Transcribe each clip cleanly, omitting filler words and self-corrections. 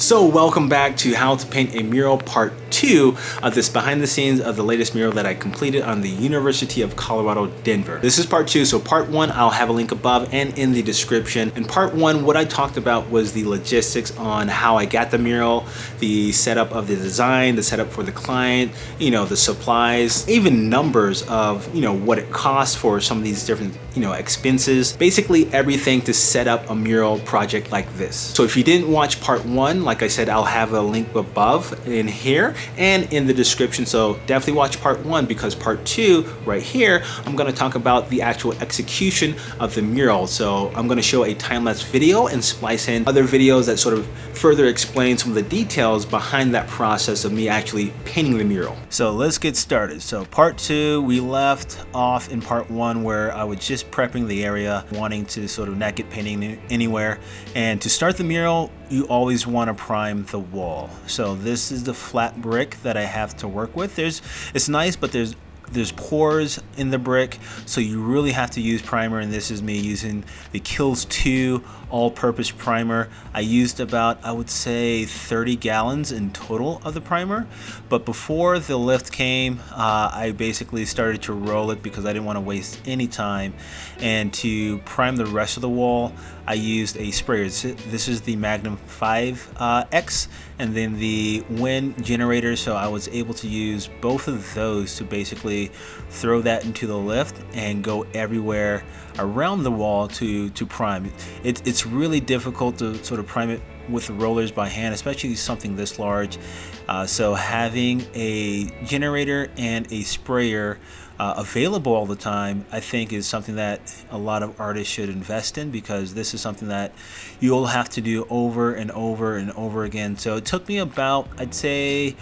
So welcome back to How to Paint a Mural Part 2 of this behind the scenes of the latest mural that I completed on the University of Colorado, Denver. This is Part 2, so Part 1 I'll have a link above and in the description. In Part 1, what I talked about was the logistics on how I got the mural, the setup of the design, the setup for the client, the supplies, even numbers of, what it costs for some of these different, expenses. Basically everything to set up a mural project like this. So if you didn't watch Part 1, like I said, I'll have a link above in here and in the description. So definitely watch Part 1 because Part 2 right here, I'm going to talk about the actual execution of the mural. So I'm going to show a time-lapse video and splice in other videos that sort of further explain some of the details behind that process of me actually painting the mural. So let's get started. So Part 2, we left off in Part 1 where I was just prepping the area, wanting to sort of not get painting anywhere. And to start the mural, you always want to prime the wall. So this is the flat brick that I have to work with. It's nice, but there's pores in the brick, so you really have to use primer, and this is me using the Kills 2 all-purpose primer. I used about, I would say, 30 gallons in total of the primer, but before the lift came, I basically started to roll it because I didn't want to waste any time. And to prime the rest of the wall, I used a sprayer. This is the Magnum 5X and then the wind generator, so I was able to use both of those to basically throw that into the lift and go everywhere around the wall to prime. It's really difficult to sort of prime it with rollers by hand, especially something this large. So having a generator and a sprayer available all the time, I think is something that a lot of artists should invest in, because this is something that you'll have to do over and over and over again. So it took me about, I'd say,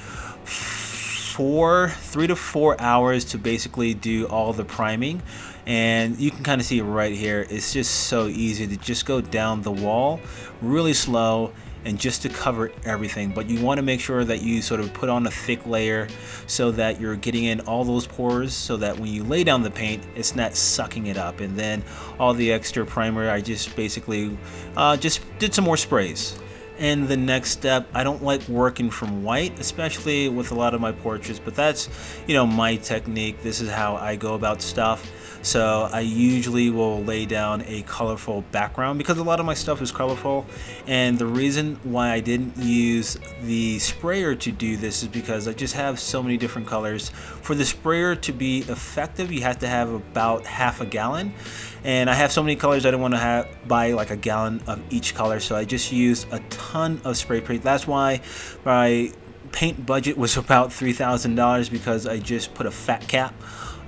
3 to 4 hours to basically do all the priming. And you can kind of see it right here. It's just so easy to just go down the wall really slow and just to cover everything. But you want to make sure that you sort of put on a thick layer so that you're getting in all those pores, so that when you lay down the paint, it's not sucking it up. And then all the extra primer, I just basically just did some more sprays. And the next step, I don't like working from white, especially with a lot of my portraits, but that's, my technique. This is how I go about stuff. So I usually will lay down a colorful background because a lot of my stuff is colorful. And the reason why I didn't use the sprayer to do this is because I just have so many different colors. For the sprayer to be effective, you have to have about half a gallon. And I have so many colors, I don't want to buy like a gallon of each color. So I just used a ton of spray paint. That's why my paint budget was about $3,000, because I just put a fat cap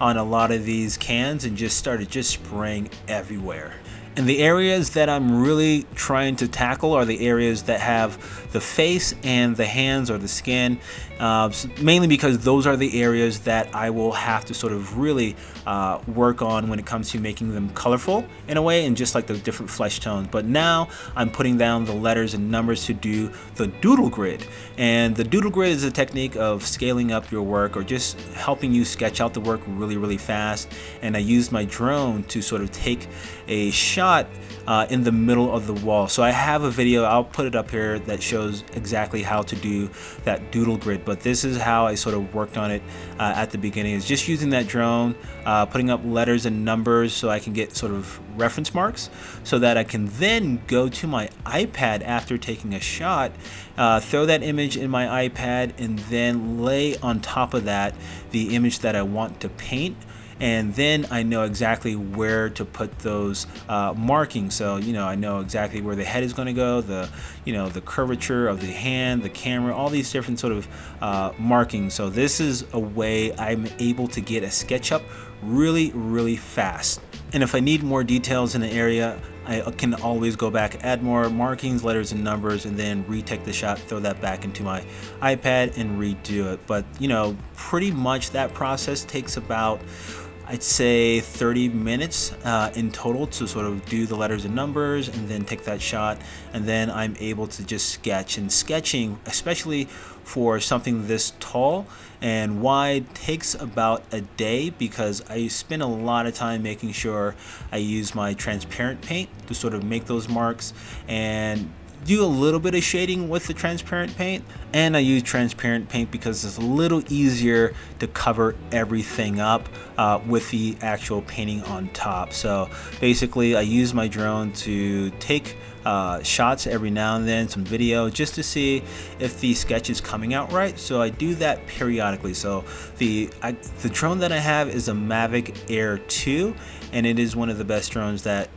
on a lot of these cans and just started spraying everywhere. And the areas that I'm really trying to tackle are the areas that have the face and the hands or the skin, mainly because those are the areas that I will have to sort of really work on when it comes to making them colorful in a way, and just like the different flesh tones. But now I'm putting down the letters and numbers to do the Doodle Grid. And the Doodle Grid is a technique of scaling up your work or just helping you sketch out the work really fast. And I used my drone to sort of take a shot in the middle of the wall. So I have a video, I'll put it up here, that shows exactly how to do that Doodle Grid. But this is how I sort of worked on it at the beginning, is just using that drone, putting up letters and numbers so I can get sort of reference marks, so that I can then go to my iPad after taking a shot, throw that image in my iPad, and then lay on top of that the image that I want to paint. And then I know exactly where to put those markings. So, I know exactly where the head is going to go, the curvature of the hand, the camera, all these different sort of markings. So this is a way I'm able to get a SketchUp really fast. And if I need more details in an area, I can always go back, add more markings, letters and numbers, and then retake the shot, throw that back into my iPad and redo it. But pretty much that process takes about, I'd say, 30 minutes in total to sort of do the letters and numbers and then take that shot, and then I'm able to just sketch. And sketching, especially for something this tall and wide, takes about a day, because I spend a lot of time making sure I use my transparent paint to sort of make those marks. And do a little bit of shading with the transparent paint, and I use transparent paint because it's a little easier to cover everything up with the actual painting on top. So basically I use my drone to take shots every now and then, some video, just to see if the sketch is coming out right. So I do that periodically. So the drone that I have is a Mavic Air 2, and it is one of the best drones that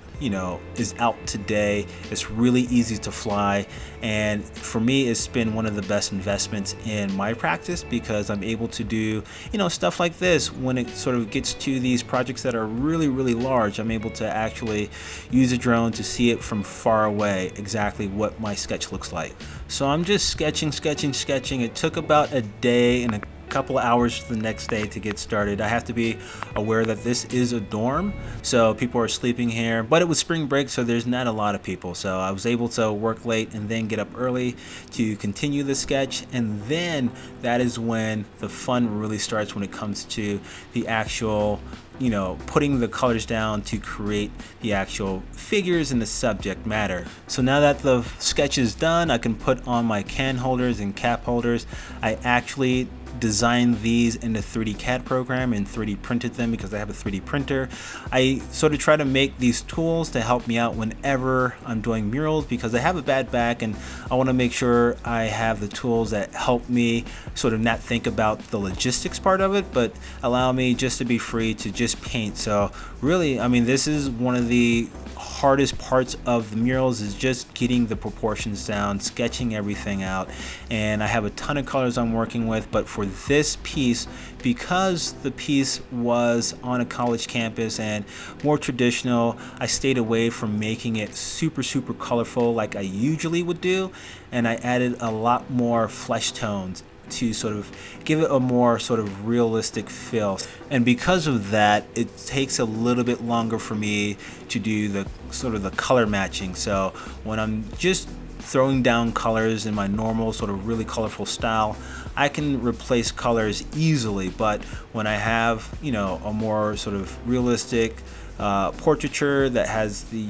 is out today. It's really easy to fly, and for me it's been one of the best investments in my practice, because I'm able to do stuff like this. When it sort of gets to these projects that are really large, I'm able to actually use a drone to see it from far away exactly what my sketch looks like. So I'm just sketching. It took about a day and a couple hours the next day to get started. I have to be aware that this is a dorm, so people are sleeping here, but it was spring break, so there's not a lot of people, so I was able to work late and then get up early to continue the sketch. And then that is when the fun really starts, when it comes to the actual putting the colors down to create the actual figures and the subject matter. So now that the sketch is done, I can put on my can holders and cap holders. I actually designed these in the 3D CAD program and 3D printed them because I have a 3D printer. I sort of try to make these tools to help me out whenever I'm doing murals, because I have a bad back and I want to make sure I have the tools that help me sort of not think about the logistics part of it, but allow me just to be free to just paint. So really, I mean, this is one of the hardest parts of the murals, is just getting the proportions down, sketching everything out. And I have a ton of colors I'm working with, but for this piece, because the piece was on a college campus and more traditional, I stayed away from making it super colorful like I usually would do, and I added a lot more flesh tones to sort of give it a more sort of realistic feel. And because of that, it takes a little bit longer for me to do the sort of the color matching. So when I'm just throwing down colors in my normal sort of really colorful style, I can replace colors easily. But when I have a more sort of realistic portraiture that has the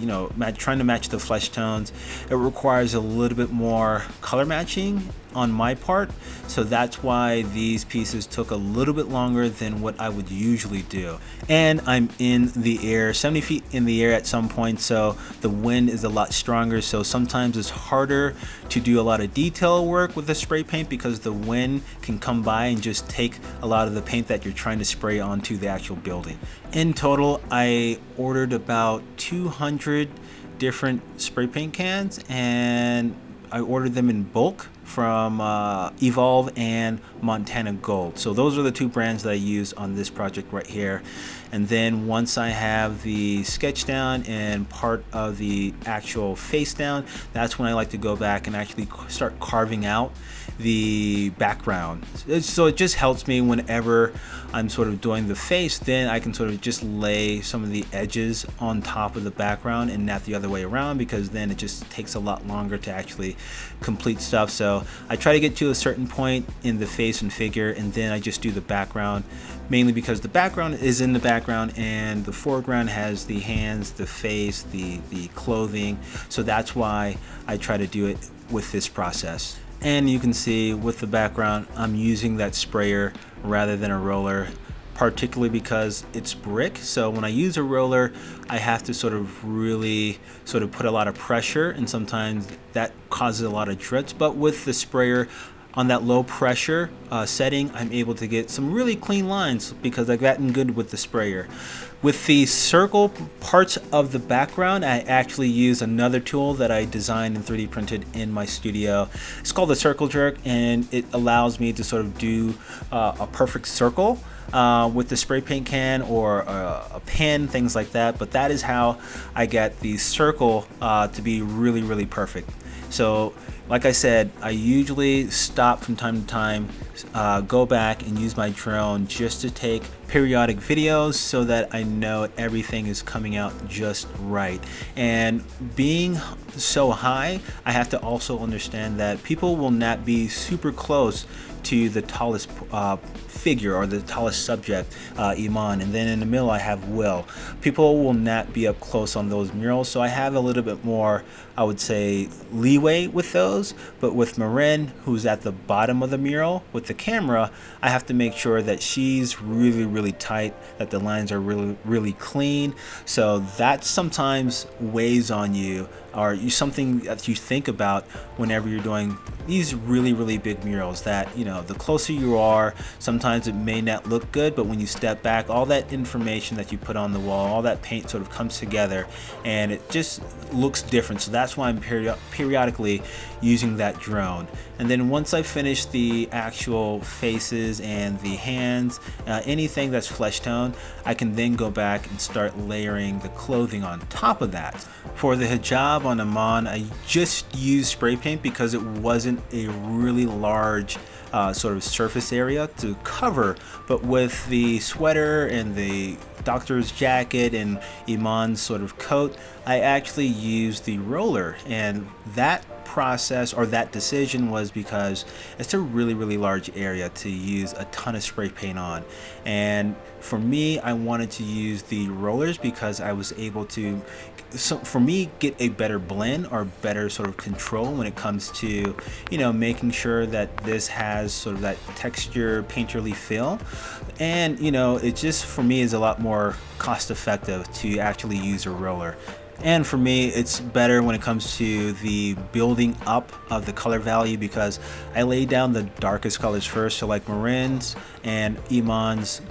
trying to match the flesh tones, it requires a little bit more color matching on my part. So that's why these pieces took a little bit longer than what I would usually do. And I'm in the air, 70 feet in the air at some point, so the wind is a lot stronger, so sometimes it's harder to do a lot of detail work with the spray paint because the wind can come by and just take a lot of the paint that you're trying to spray onto the actual building. In total, I ordered about 200 different spray paint cans, and I ordered them in bulk from Evolve and Montana Gold. So those are the two brands that I use on this project right here. And then once I have the sketch down and part of the actual face down, that's when I like to go back and actually start carving out the background. So it just helps me whenever I'm sort of doing the face, then I can sort of just lay some of the edges on top of the background and not the other way around, because then it just takes a lot longer to actually complete stuff. So I try to get to a certain point in the face and figure, and then I just do the background, mainly because the background is in the background and the foreground has the hands, the face, the clothing. So that's why I try to do it with this process. And you can see with the background, I'm using that sprayer rather than a roller, particularly because it's brick. So when I use a roller, I have to sort of really sort of put a lot of pressure, and sometimes that causes a lot of drips. But with the sprayer on that low pressure setting, I'm able to get some really clean lines because I've gotten good with the sprayer. With the circle parts of the background, I actually use another tool that I designed and 3D printed in my studio. It's called the Circle Jerk, and it allows me to sort of do a perfect circle with the spray paint can or a pen, things like that. But that is how I get the circle to be really perfect. So like I said, I usually stop from time to time, go back and use my drone just to take periodic videos so that I know everything is coming out just right. And being so high, I have to also understand that people will not be super close to the tallest figure or the tallest subject, Iman, and then in the middle I have Will. People will not be up close on those murals, so I have a little bit more, I would say, leeway with those. But with Marin, who's at the bottom of the mural with the camera, I have to make sure that she's really tight, that the lines are really clean. So that sometimes weighs on you, or something that you think about whenever you're doing these really big murals, that, you know, the closer you are, sometimes it may not look good, but when you step back, all that information that you put on the wall, all that paint sort of comes together and it just looks different. So that's why I'm periodically using that drone. And then once I finish the actual faces and the hands, anything that's flesh tone, I can then go back and start layering the clothing on top of that. For the hijab on Iman, I just used spray paint because it wasn't a really large sort of surface area to cover, but with the sweater and the doctor's jacket and Iman's sort of coat, I actually used the roller. And that process, or that decision, was because it's a really large area to use a ton of spray paint on, and for me, I wanted to use the rollers because I was able to, so for me, get a better blend or better sort of control when it comes to, you know, making sure that this has sort of that texture painterly feel. And, you know, it just for me is a lot more cost effective to actually use a roller. And for me, it's better when it comes to the building up of the color value because I lay down the darkest colors first. So like Marin's and Iman's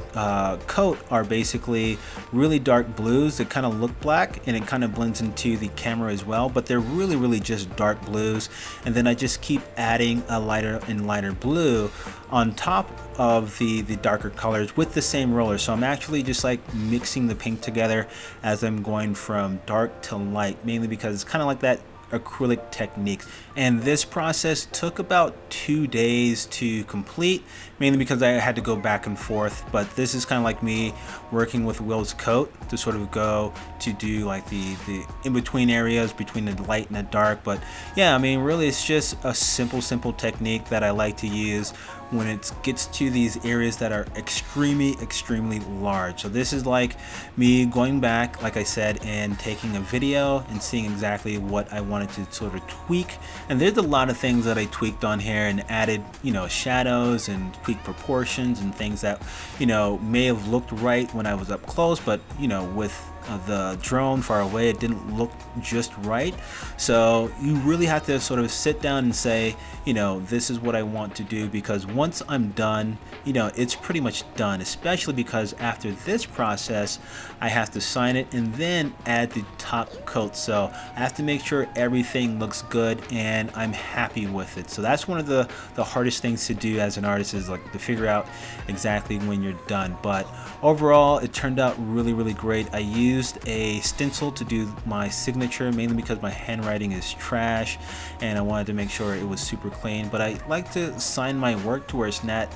coat are basically really dark blues that kind of look black, and it kind of blends into the camera as well, but they're really just dark blues. And then I just keep adding a lighter and lighter blue on top of the darker colors with the same roller. So I'm actually just like mixing the paint together as I'm going from dark to light, mainly because it's kind of like that acrylic technique. And this process took about 2 days to complete, mainly because I had to go back and forth. But this is kind of like me working with Will's coat to sort of go to do like the in-between areas between the light and the dark. But yeah, I mean, really it's just a simple technique that I like to use when it gets to these areas that are extremely large. So this is like me going back, like I said, and taking a video and seeing exactly what I wanted to sort of tweak. And there's a lot of things that I tweaked on here and added, you know, shadows and tweaked proportions and things that, you know, may have looked right when I was up close, but, you know, with the drone far away, it didn't look just right. So you really have to sort of sit down and say, you know, this is what I want to do, because once I'm done, you know, it's pretty much done, especially because after this process I have to sign it and then add the top coat. So I have to make sure everything looks good and I'm happy with it. So that's one of the hardest things to do as an artist, is like to figure out exactly when you're done. But overall it turned out really great. I used a stencil to do my signature, mainly because my handwriting is trash and I wanted to make sure it was super clean. But I like to sign my work to where it's not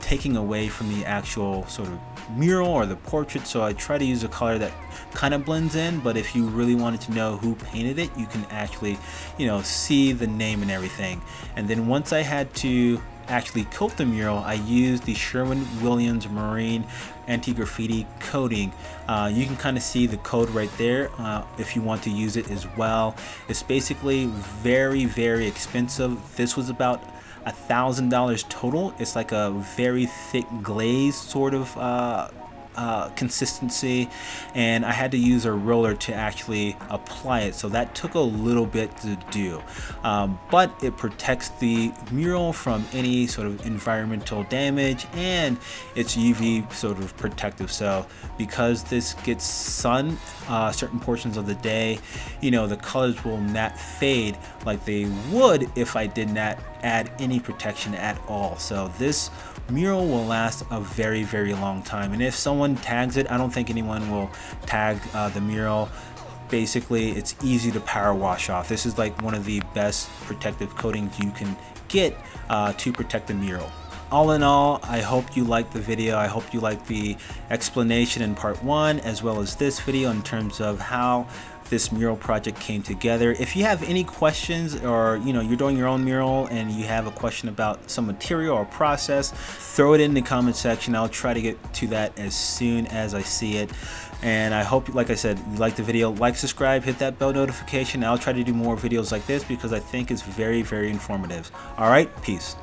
taking away from the actual sort of mural or the portrait. So I try to use a color that kind of blends in, but if you really wanted to know who painted it, you can actually, you know, see the name and everything. And then once I had to actually coat the mural, I used the Sherwin Williams Marine anti-graffiti coating. You can kind of see the code right there if you want to use it as well. It's basically very expensive. This was about $1,000 total. It's like a very thick glaze sort of consistency, and I had to use a roller to actually apply it, so that took a little bit to do, but it protects the mural from any sort of environmental damage, and it's UV sort of protective. So because this gets sun certain portions of the day, you know, the colors will not fade like they would if I did not add any protection at all. So this mural will last a very long time, and if someone tags it, I don't think anyone will tag the mural. Basically, it's easy to power wash off. This is like one of the best protective coatings you can get to protect the mural. all in all, I hope you liked the video. I hope you liked the explanation in part 1 as well as this video in terms of how this mural project came together. If you have any questions, or you're doing your own mural and you have a question about some material or process, throw it in the comment section. I'll try to get to that as soon as I see it. And I hope, like I said, you like the video. Like, subscribe, hit that bell notification. I'll try to do more videos like this because I think it's very, very informative. All right, peace.